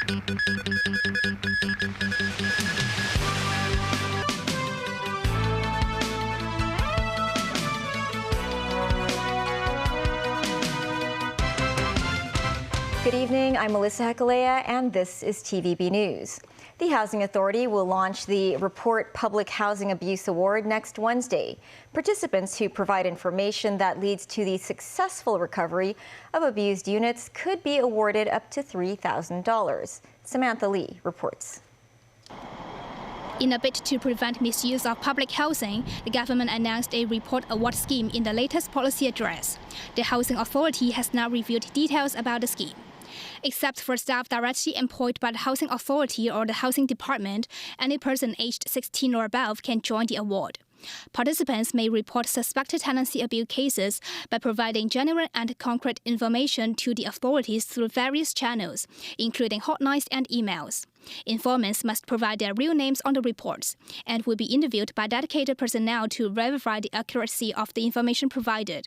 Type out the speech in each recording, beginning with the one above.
Good evening, I'm Melissa Hekalea, and this is TVB News. The Housing Authority will launch the Report Public Housing Abuse Award next Wednesday. Participants who provide information that leads to the successful recovery of abused units could be awarded up to $3,000. Samantha Lee reports. In a bid to prevent misuse of public housing, the government announced a report award scheme in the latest policy address. The Housing Authority has now revealed details about the scheme. Except for staff directly employed by the Housing Authority or the Housing Department, any person aged 16 or above can join the award. Participants may report suspected tenancy abuse cases by providing genuine and concrete information to the authorities through various channels, including hotlines and emails. Informants must provide their real names on the reports and will be interviewed by dedicated personnel to verify the accuracy of the information provided.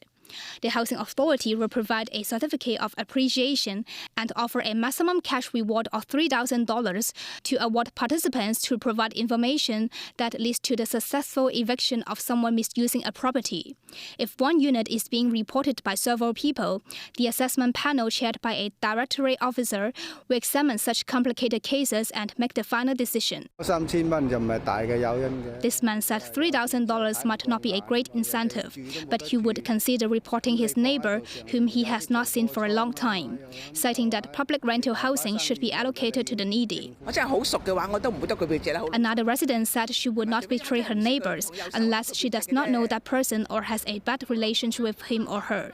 The Housing Authority will provide a certificate of appreciation and offer a maximum cash reward of $3,000 to award participants who provide information that leads to the successful eviction of someone misusing a property. If one unit is being reported by several people, the assessment panel chaired by a directorate officer will examine such complicated cases and make the final decision. This man said $3,000 might not be a great incentive, but he would consider reporting his neighbor, whom he has not seen for a long time, citing that public rental housing should be allocated to the needy. Another resident said she would not betray her neighbors unless she does not know that person or has a bad relationship with him or her.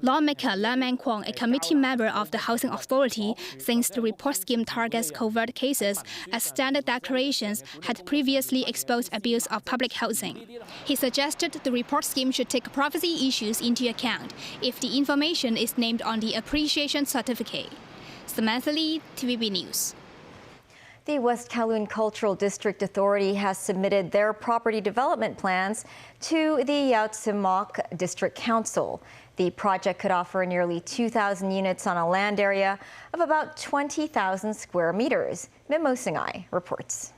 Lawmaker Lam Man Kwong, a committee member of the Housing Authority, thinks the report scheme targets covert cases as standard declarations had previously exposed abuse of public housing. He suggested the report scheme should take privacy issues into account if the information is named on the appreciation certificate. Samantha Lee, TVB News. The West Kowloon Cultural District Authority has submitted their property development plans to the CUHK District Council. The project could offer nearly 2,000 units on a land area of about 20,000 square meters. Mimo Singai reports.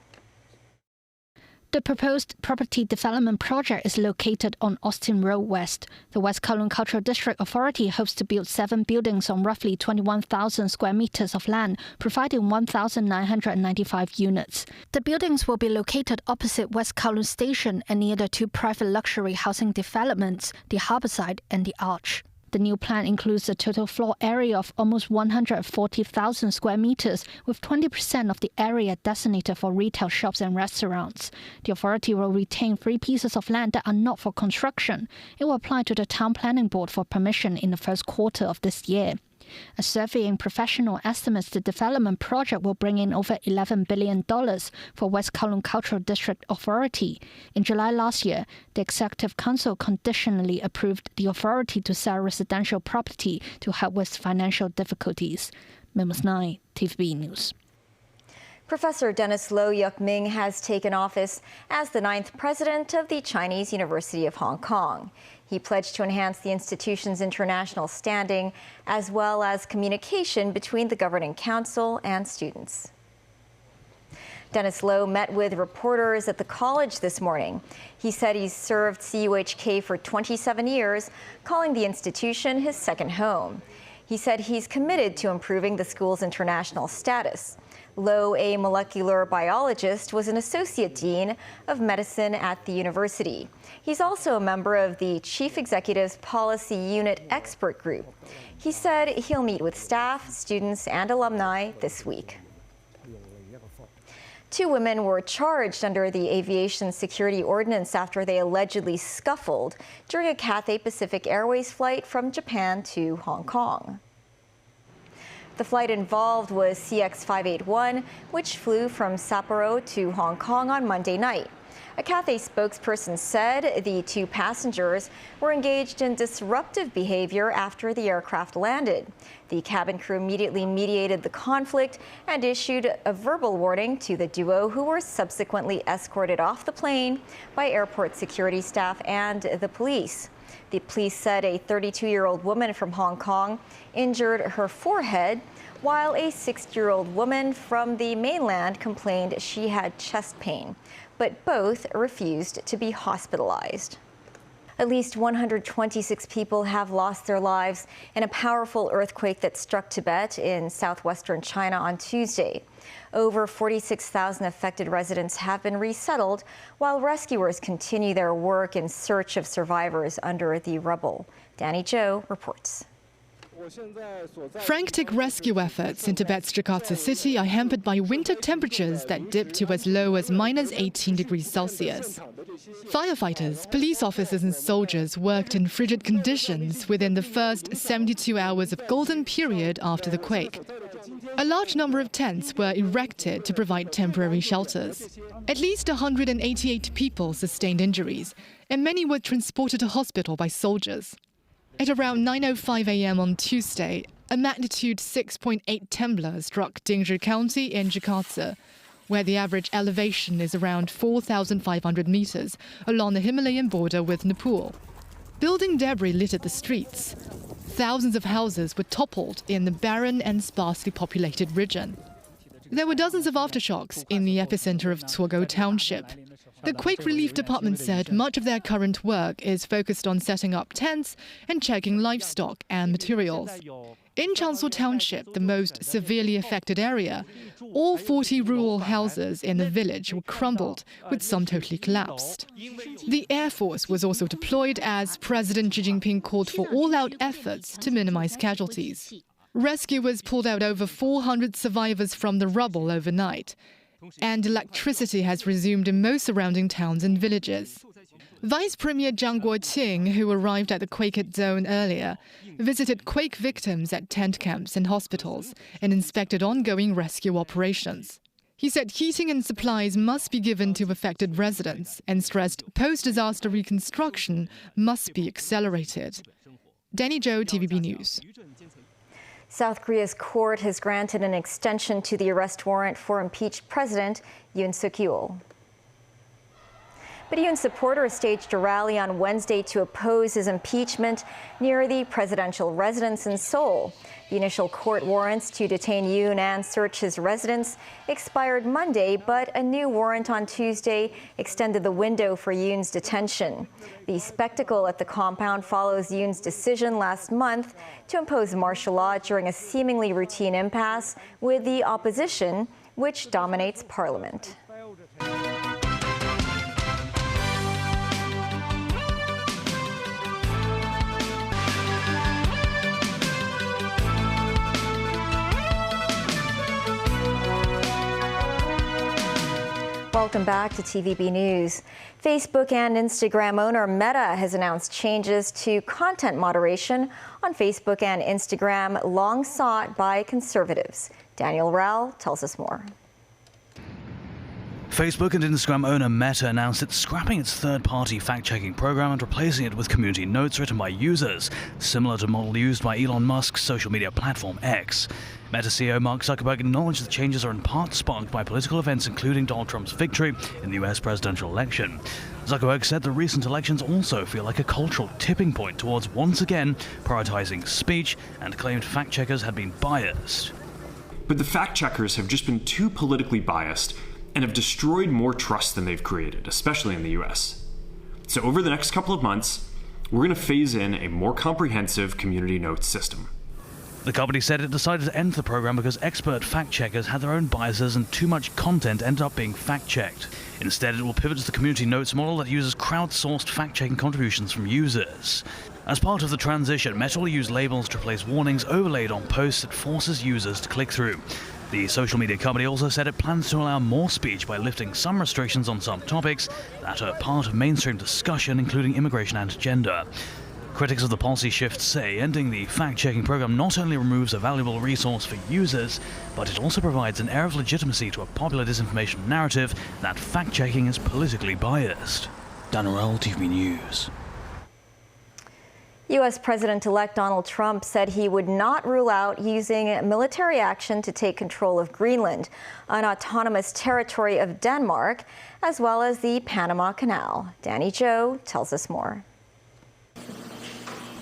The proposed property development project is located on Austin Road West. The West Kowloon Cultural District Authority hopes to build 7 buildings on roughly 21,000 square meters of land, providing 1,995 units. The buildings will be located opposite West Kowloon Station and near the 2 private luxury housing developments, the Harborside and the Arch. The new plan includes a total floor area of almost 140,000 square meters, with 20% of the area designated for retail shops and restaurants. The authority will retain 3 pieces of land that are not for construction. It will apply to the Town Planning Board for permission in the first quarter of this year. A surveying professional estimates the development project will bring in over $11 billion for West Kowloon Cultural District Authority. In July last year, the Executive Council conditionally approved the authority to sell residential property to help with financial difficulties. Memos 9, TVB News. Professor Dennis Lo Yuk Ming has taken office as the 9th president of the Chinese University of Hong Kong. He pledged to enhance the institution's international standing, as well as communication between the governing council and students. Dennis Lo met with reporters at the college this morning. He said he's served CUHK for 27 years, calling the institution his second home. He said he's committed to improving the school's international status. Lo, a molecular biologist, was an associate dean of medicine at the university. He's also a member of the Chief Executive's Policy Unit Expert Group. He said he'll meet with staff, students, and alumni this week. 2 women were charged under the Aviation Security Ordinance after they allegedly scuffled during a Cathay Pacific Airways flight from Japan to Hong Kong. The flight involved was CX-581, which flew from Sapporo to Hong Kong on Monday night. A Cathay spokesperson said the 2 passengers were engaged in disruptive behavior after the aircraft landed. The cabin crew immediately mediated the conflict and issued a verbal warning to the duo, who were subsequently escorted off the plane by airport security staff and the police. The police said a 32-year-old woman from Hong Kong injured her forehead, while a 60-year-old woman from the mainland complained she had chest pain, but both refused to be hospitalized. At least 126 people have lost their lives in a powerful earthquake that struck Tibet in southwestern China on Tuesday. Over 46,000 affected residents have been resettled, while rescuers continue their work in search of survivors under the rubble. Danny Zhou reports. Frantic rescue efforts in Tibet's Jakarta city are hampered by winter temperatures that dip to as low as -18 degrees Celsius. Firefighters, police officers and soldiers worked in frigid conditions within the first 72 hours of golden period after the quake. A large number of tents were erected to provide temporary shelters. At least 188 people sustained injuries, and many were transported to hospital by soldiers. At around 9:05 a.m. on Tuesday, a magnitude 6.8 tremor struck Dingzhi County in Jakarta, where the average elevation is around 4,500 meters along the Himalayan border with Nepal. Building debris littered the streets. Thousands of houses were toppled in the barren and sparsely populated region. There were dozens of aftershocks in the epicenter of CUHK township. The Quake Relief Department said much of their current work is focused on setting up tents and checking livestock and materials. In Changshu Township, the most severely affected area, all 40 rural houses in the village were crumbled, with some totally collapsed. The Air Force was also deployed as President Xi Jinping called for all-out efforts to minimize casualties. Rescuers pulled out over 400 survivors from the rubble overnight, and electricity has resumed in most surrounding towns and villages. Vice Premier Zhang Guoqing, who arrived at the quake-hit zone earlier, visited quake victims at tent camps and hospitals and inspected ongoing rescue operations. He said heating and supplies must be given to affected residents and stressed post-disaster reconstruction must be accelerated. Danny Zhou, TVB News. South Korea's court has granted an extension to the arrest warrant for impeached President Yoon Suk-yeol. But Yoon's supporters staged a rally on Wednesday to oppose his impeachment near the presidential residence in Seoul. The initial court warrants to detain Yoon and search his residence expired Monday, but a new warrant on Tuesday extended the window for Yoon's detention. The spectacle at the compound follows Yoon's decision last month to impose martial law during a seemingly routine impasse with the opposition, which dominates parliament. Welcome back to TVB News. Facebook and Instagram owner Meta has announced changes to content moderation on Facebook and Instagram, long sought by conservatives. Daniel Rao tells us more. Facebook and Instagram owner Meta announced it's scrapping its third-party fact-checking program and replacing it with community notes written by users, similar to the model used by Elon Musk's social media platform X. Meta CEO Mark Zuckerberg acknowledged the changes are in part sparked by political events, including Donald Trump's victory in the US presidential election. Zuckerberg said the recent elections also feel like a cultural tipping point towards once again prioritizing speech, and claimed fact-checkers had been biased. But the fact-checkers have just been too politically biased and have destroyed more trust than they've created, especially in the US. So over the next couple of months, we're going to phase in a more comprehensive community notes system. The company said it decided to end the program because expert fact-checkers had their own biases and too much content ended up being fact-checked. Instead, it will pivot to the community notes model that uses crowdsourced fact-checking contributions from users. As part of the transition, Meta will use labels to replace warnings overlaid on posts that forces users to click through. The social media company also said it plans to allow more speech by lifting some restrictions on some topics that are part of mainstream discussion, including immigration and gender. Critics of the policy shift say ending the fact-checking program not only removes a valuable resource for users, but it also provides an air of legitimacy to a popular disinformation narrative that fact-checking is politically biased. Dan Orell, TV News. U.S. President-elect Donald Trump said he would not rule out using military action to take control of Greenland, an autonomous territory of Denmark, as well as the Panama Canal. Danny Zhou tells us more.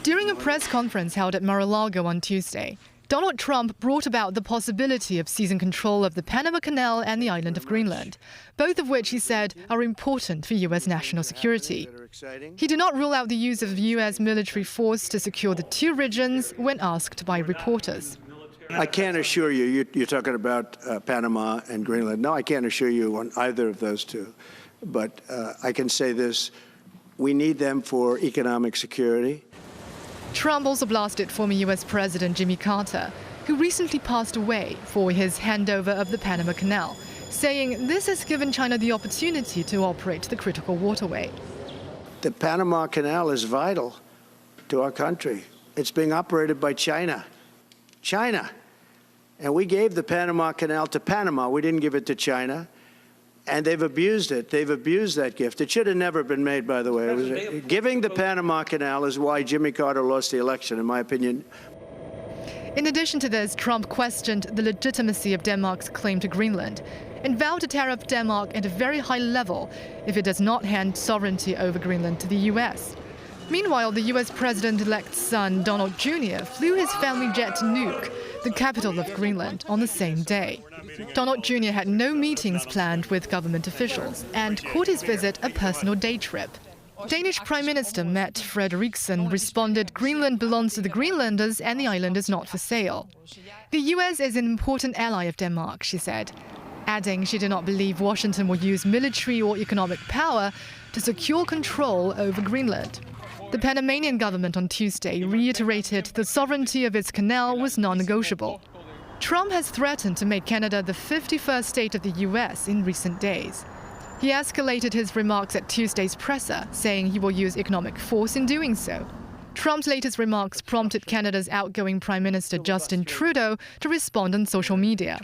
During a press conference held at Mar-a-Lago on Tuesday, Donald Trump brought about the possibility of seizing control of the Panama Canal and the island of Greenland, both of which he said are important for U.S. national security. He did not rule out the use of U.S. military force to secure the two regions when asked by reporters. I can't assure you, you're talking about Panama and Greenland. No, I can't assure you on either of those two. But I can say this, we need them for economic security. Trump also blasted former U.S. President Jimmy Carter, who recently passed away, for his handover of the Panama Canal, saying this has given China the opportunity to operate the critical waterway. The Panama Canal is vital to our country. It's being operated by China. China. And we gave the Panama Canal to Panama. We didn't give it to China. And they've abused it. They've abused that gift. It should have never been made, by the way. Giving the Panama Canal is why Jimmy Carter lost the election, in my opinion. In addition to this, Trump questioned the legitimacy of Denmark's claim to Greenland and vowed to tear up Denmark at a very high level if it does not hand sovereignty over Greenland to the U.S. Meanwhile, the U.S. president-elect's son, Donald Jr., flew his family jet to Nuuk, the capital of Greenland, on the same day. Donald Jr. had no meetings planned with government officials and called his visit a personal day trip. Danish Prime Minister Mette Frederiksen responded Greenland belongs to the Greenlanders and the island is not for sale. The U.S. is an important ally of Denmark, she said, adding she did not believe Washington will use military or economic power to secure control over Greenland. The Panamanian government on Tuesday reiterated the sovereignty of its canal was non-negotiable. Trump has threatened to make Canada the 51st state of the U.S. in recent days. He escalated his remarks at Tuesday's presser, saying he will use economic force in doing so. Trump's latest remarks prompted Canada's outgoing Prime Minister Justin Trudeau to respond on social media.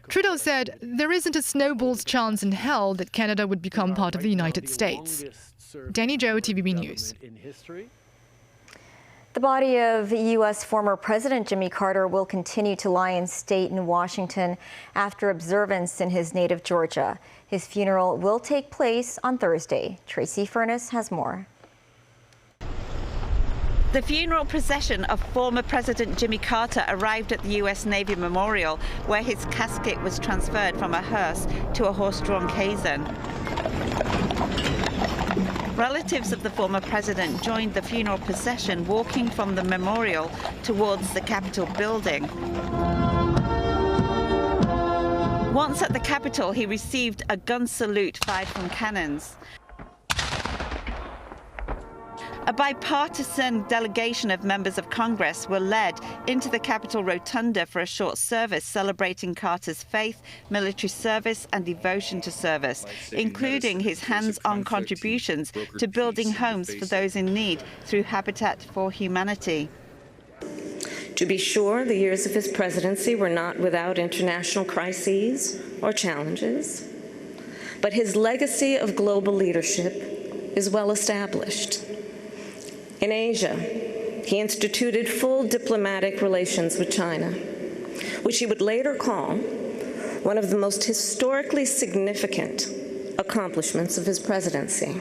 Trudeau said there isn't a snowball's chance in hell that Canada would become part of the United States. Danny Zhou, TVB News. The body of U.S. former President Jimmy Carter will continue to lie in state in Washington after observance in his native Georgia. His funeral will take place on Thursday. Tracy Furness has more. The funeral procession of former President Jimmy Carter arrived at the U.S. Navy Memorial, where his casket was transferred from a hearse to a horse-drawn caisson. Relatives of the former president joined the funeral procession, walking from the memorial towards the Capitol building. Once at the Capitol, he received a gun salute fired from cannons. A bipartisan delegation of members of Congress were led into the Capitol Rotunda for a short service celebrating Carter's faith, military service and devotion to service, including his hands-on contributions to building homes for those in need through Habitat for Humanity. To be sure, the years of his presidency were not without international crises or challenges, but his legacy of global leadership is well established. In Asia, he instituted full diplomatic relations with China, which he would later call one of the most historically significant accomplishments of his presidency.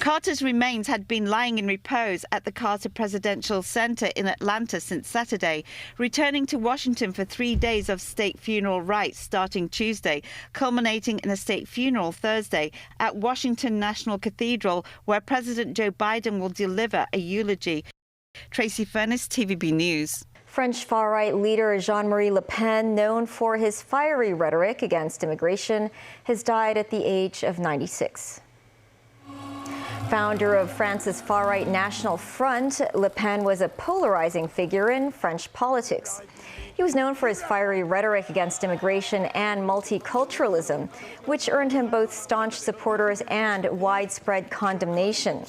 Carter's remains had been lying in repose at the Carter Presidential Center in Atlanta since Saturday, returning to Washington for 3 days of state funeral rites starting Tuesday, culminating in a state funeral Thursday at Washington National Cathedral, where President Joe Biden will deliver a eulogy. Tracy Furness, TVB News. French far-right leader Jean-Marie Le Pen, known for his fiery rhetoric against immigration, has died at the age of 96. Founder of France's far-right National Front, Le Pen was a polarizing figure in French politics. He was known for his fiery rhetoric against immigration and multiculturalism, which earned him both staunch supporters and widespread condemnation.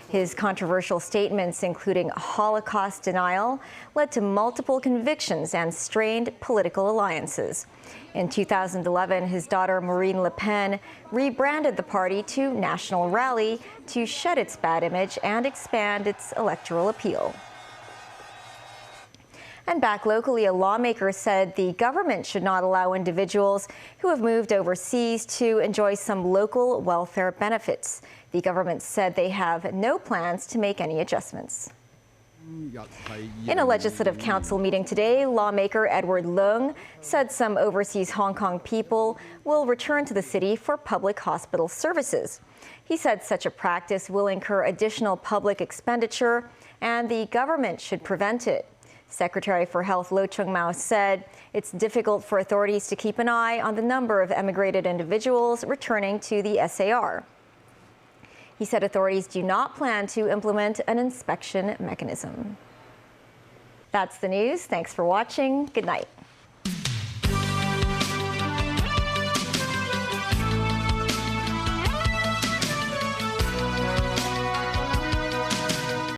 His controversial statements, including Holocaust denial, led to multiple convictions and strained political alliances. In 2011, his daughter Marine Le Pen rebranded the party to National Rally to shed its bad image and expand its electoral appeal. And back locally, a lawmaker said the government should not allow individuals who have moved overseas to enjoy some local welfare benefits. The government said they have no plans to make any adjustments. In a Legislative Council meeting today, lawmaker Edward Leung said some overseas Hong Kong people will return to the city for public hospital services. He said such a practice will incur additional public expenditure and the government should prevent it. Secretary for Health Lo Chung-Mao said it's difficult for authorities to keep an eye on the number of emigrated individuals returning to the SAR. He said authorities do not plan to implement an inspection mechanism. That's the news. Thanks for watching. Good night.